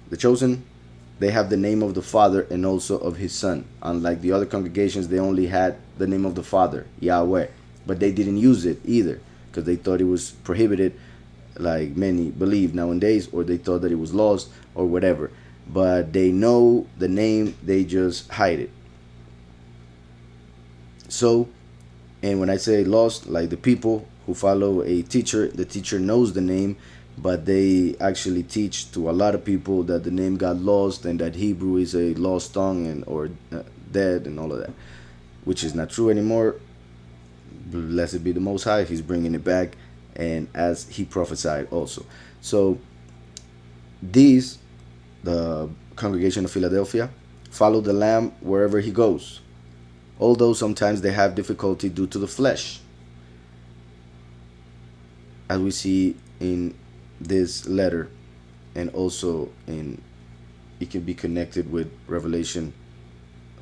The chosen, they have the name of the Father and also of His Son. Unlike the other congregations, they only had the name of the Father, Yahweh, but they didn't use it either because they thought it was prohibited, like many believe nowadays, or they thought that it was lost or whatever. But they know the name, they just hide it. So, and when I say lost, like the people who follow a teacher, the teacher knows the name, but they actually teach to a lot of people that the name got lost and that Hebrew is a lost tongue and or dead and all of that, which is not true anymore. Blessed be the Most High, He's bringing it back, and as He prophesied also. So these, the congregation of Philadelphia, follow the Lamb wherever He goes, although sometimes they have difficulty due to the flesh, as we see in this letter, and also in it can be connected with Revelation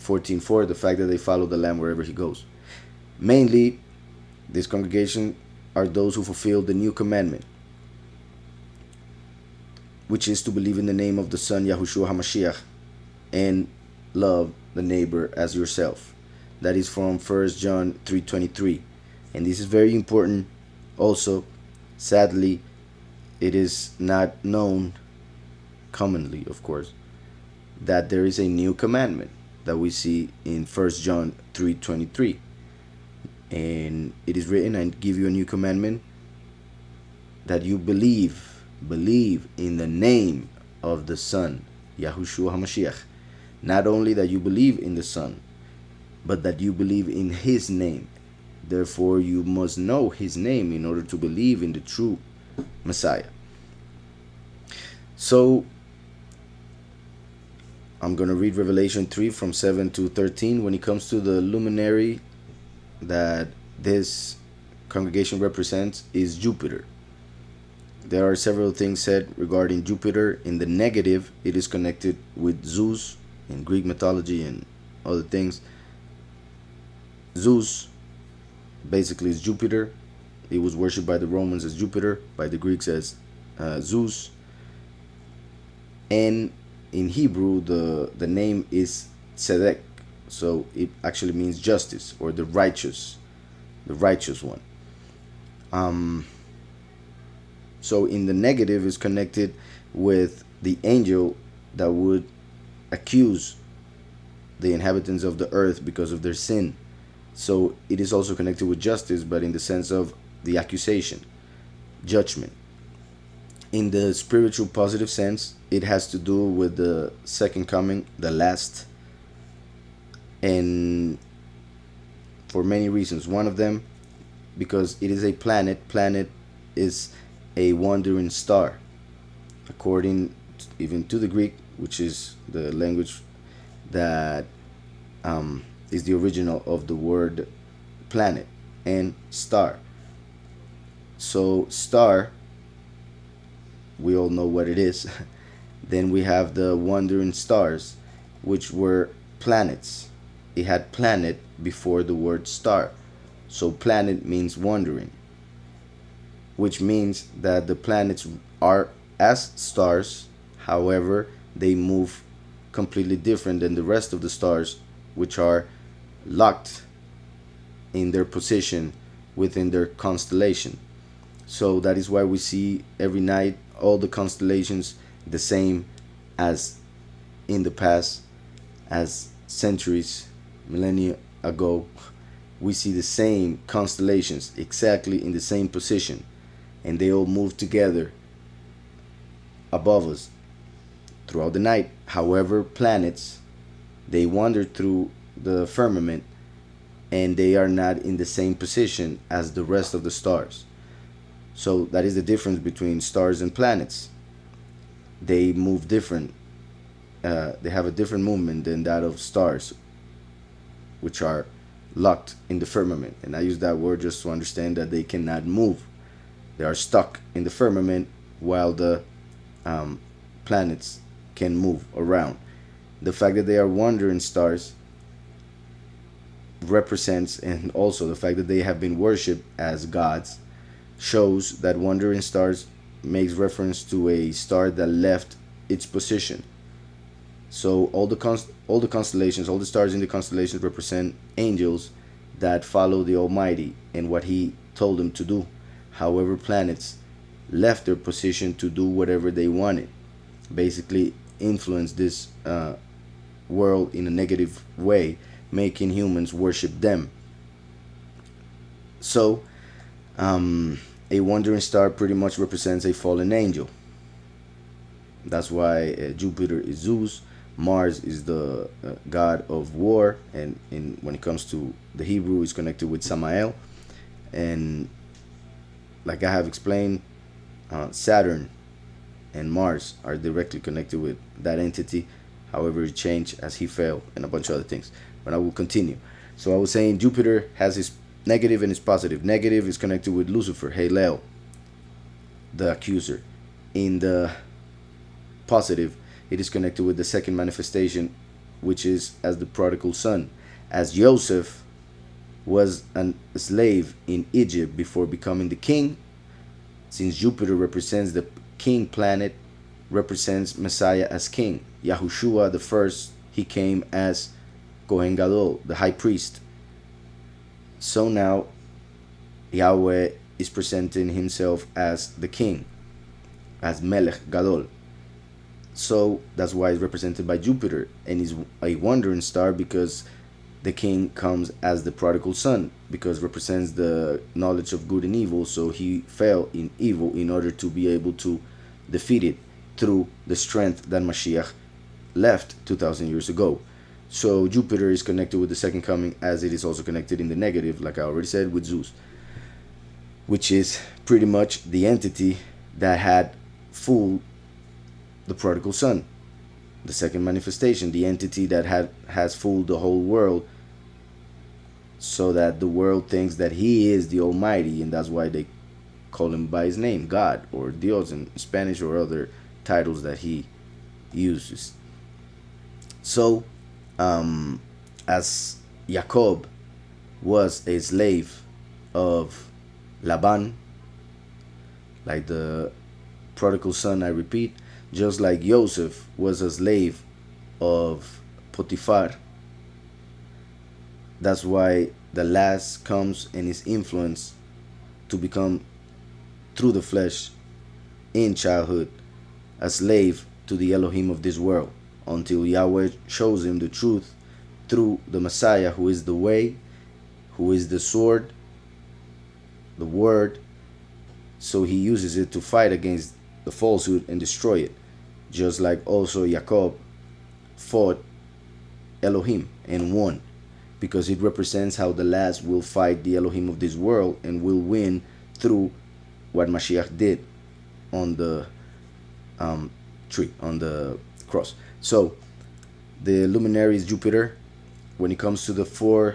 14:4, the fact that they follow the Lamb wherever He goes. Mainly, this congregation are those who fulfill the new commandment, which is to believe in the name of the Son Yahushua HaMashiach and love the neighbor as yourself. That is from 1 John 3:23. And this is very important also. Sadly, it is not known commonly, of course, that there is a new commandment that we see in 1 John 3:23. And it is written, I give you a new commandment, that you believe in the name of the Son, Yahushua HaMashiach. Not only that you believe in the Son, but that you believe in His name. Therefore, you must know His name in order to believe in the true Messiah. So, I'm going to read Revelation 3 from 7 to 13. When it comes to the luminary that this congregation represents is Jupiter. There are several things said regarding Jupiter. In the negative, it is connected with Zeus in Greek mythology and other things. Zeus basically is Jupiter. It was worshipped by the Romans as Jupiter, by the Greeks as Zeus. And in Hebrew, the name is Tzedek. So it actually means justice, or the righteous one. So in the negative is connected with the angel that would accuse the inhabitants of the earth because of their sin. So it is also connected with justice, but in the sense of the accusation, judgment. In the spiritual positive sense, it has to do with the second coming, the last, and for many reasons. One of them, because it is a planet. Planet is a wandering star, according even to the Greek, which is the language that is the original of the word planet and star. So star, we all know what it is. Then we have the wandering stars, which were planets. It had planet before the word star. So planet means wandering, which means that the planets are as stars. However, they move completely different than the rest of the stars, which are locked in their position within their constellation. So that is why we see every night all the constellations the same as in the past, as centuries, millennia ago. We see the same constellations exactly in the same position, and they all move together above us throughout the night. However, planets, they wander through the firmament, and they are not in the same position as the rest of the stars. So that is the difference between stars and planets. They move different. They have a different movement than that of stars, which are locked in the firmament. And I use that word just to understand that they cannot move. They are stuck in the firmament, while the planets can move around. The fact that they are wandering stars represents, and also the fact that they have been worshipped as gods, shows that wandering stars makes reference to a star that left its position. So all the constellations, all the stars in the constellations represent angels that follow the Almighty and what He told them to do. However, planets left their position to do whatever they wanted, basically influence this world in a negative way, making humans worship them. So, a wandering star pretty much represents a fallen angel. That's why Jupiter is Zeus, Mars is the god of war, and when it comes to the Hebrew, is connected with Samael. And like I have explained, Saturn and Mars are directly connected with that entity. However, it changed as he fell and a bunch of other things. But I will continue. So I was saying Jupiter has his negative and his positive. Negative is connected with Lucifer, Halel, the accuser. In the positive, it is connected with the second manifestation, which is as the prodigal son. As Joseph was a slave in Egypt before becoming the king, since Jupiter represents the king planet, represents Messiah as king. Yahushua the first, he came as Kohen Gadol, the high priest. So now Yahweh is presenting himself as the king, as Melech Gadol. So that's why it's represented by Jupiter, and is a wandering star because the king comes as the prodigal son, because represents the knowledge of good and evil. So he fell in evil in order to be able to defeat it through the strength that Mashiach left 2,000 years ago. So Jupiter is connected with the second coming, as it is also connected in the negative, like I already said, with Zeus, which is pretty much the entity that had fooled the prodigal son. The second manifestation, the entity that has fooled the whole world, so that the world thinks that he is the Almighty, and that's why they call him by his name, God or Dios in Spanish, or other titles that he uses. So, as Jacob was a slave of Laban, like the prodigal son, I repeat, just like Joseph was a slave of Potiphar. That's why the last comes and is influenced to become, through the flesh, in childhood, a slave to the Elohim of this world, until Yahweh shows him the truth through the Messiah, who is the way, who is the sword, the word. So he uses it to fight against the falsehood and destroy it. Just like also Jacob fought Elohim and won, because it represents how the last will fight the Elohim of this world and will win through what Mashiach did on the tree, on the cross. So the luminary is Jupiter. When it comes to the 4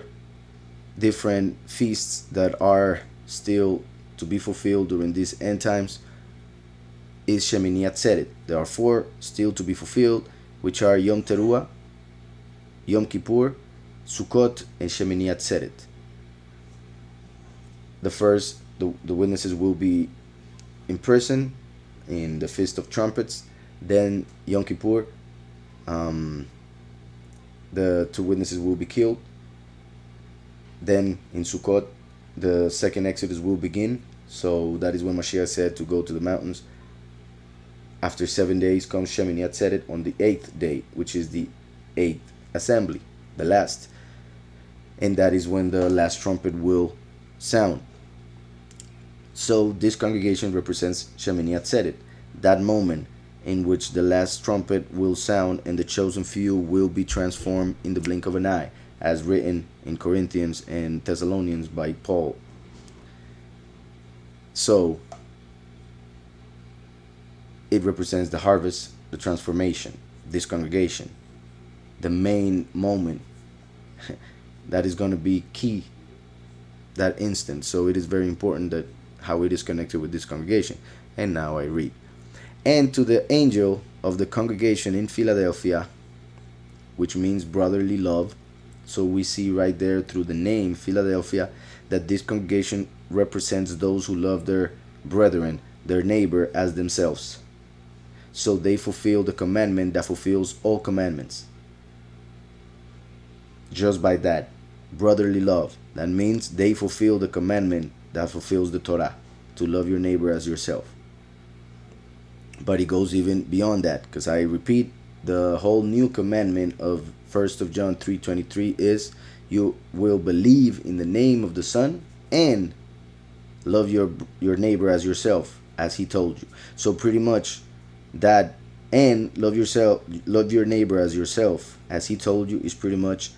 different feasts that are still to be fulfilled during these end times, is Shemini Atzeret. There are 4 still to be fulfilled, which are Yom Teruah, Yom Kippur, Sukkot, and Shemini Atzeret. The first, the witnesses will be in prison in the Feast of Trumpets. Then Yom Kippur, the 2 witnesses will be killed. Then in Sukkot, the second Exodus will begin. So that is when Mashiach said to go to the mountains. After 7 days comes Shemini Atzeret on the 8th day, which is the 8th assembly, the last. And that is when the last trumpet will sound. So this congregation represents Shemini Atzeret, that moment in which the last trumpet will sound and the chosen few will be transformed in the blink of an eye, as written in Corinthians and Thessalonians by Paul. So it represents the harvest, the transformation, this congregation, the main moment that is going to be key, that instant. So it is very important that how it is connected with this congregation. And now I read. And to the angel of the congregation in Philadelphia, which means brotherly love. So we see right there through the name Philadelphia that this congregation represents those who love their brethren, their neighbor, as themselves. So they fulfill the commandment that fulfills all commandments. Just by that. Brotherly love. That means they fulfill the commandment that fulfills the Torah, to love your neighbor as yourself. But it goes even beyond that, because I repeat, the whole new commandment of 1st of John 3:23 is you will believe in the name of the Son and love your neighbor as yourself, as he told you. So pretty much that, and love your neighbor as yourself, as he told you, is pretty much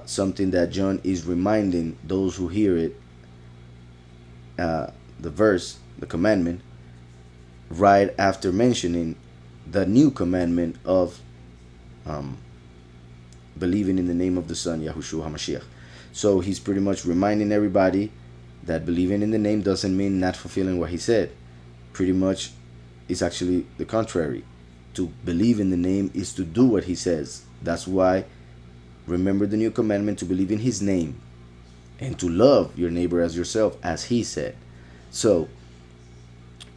something that John is reminding those who hear it, the verse, the commandment, right after mentioning the new commandment of believing in the name of the Son, Yahushua HaMashiach. So he's pretty much reminding everybody that believing in the name doesn't mean not fulfilling what he said. Pretty much, it's actually the contrary. To believe in the name is to do what he says. That's why, remember the new commandment, to believe in his name and to love your neighbor as yourself, as he said. So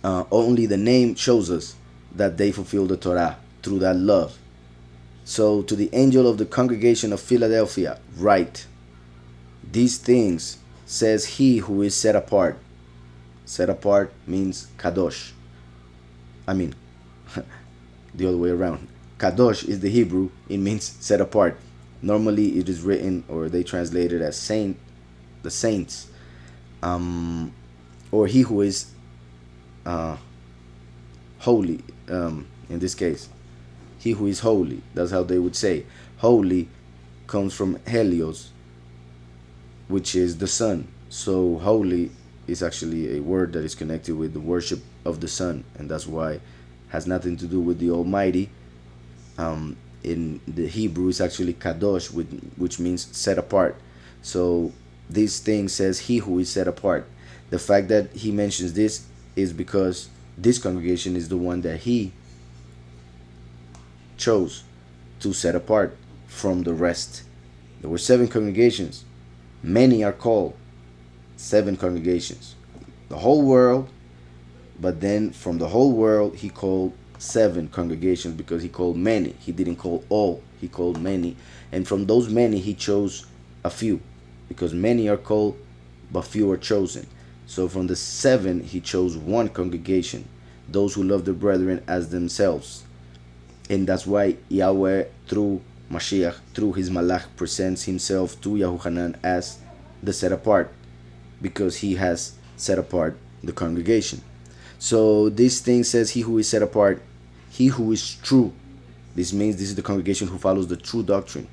only the name shows us that they fulfill the Torah through that love. So to the angel of the congregation of Philadelphia write, these things says he who is set apart. Set apart means kadosh. The other way around. Kadosh is the Hebrew. It means set apart. Normally it is written, or they translate it as saint, the saints, or he who is holy. In this case, he who is holy. That's how they would say. Holy comes from Helios, which is the sun. So holy is actually a word that is connected with the worship of the sun, and that's why it has nothing to do with the Almighty. In the Hebrew, it's actually kadosh, which means set apart. So this thing says he who is set apart. The fact that he mentions this is because this congregation is the one that he chose to set apart from the rest. There were 7 congregations. Many are called. 7 congregations. The whole world, but then from the whole world he called 7 congregations, because he called many. He didn't call all, he called many. And from those many he chose a few, because many are called but few are chosen. So from the 7 he chose 1 congregation, those who love their brethren as themselves. And that's why Yahweh, through Mashiach, through his Malach, presents himself to Yahuchanan as the set apart, because he has set apart the congregation. So this thing says he who is set apart, he who is true. This means this is the congregation who follows the true doctrine,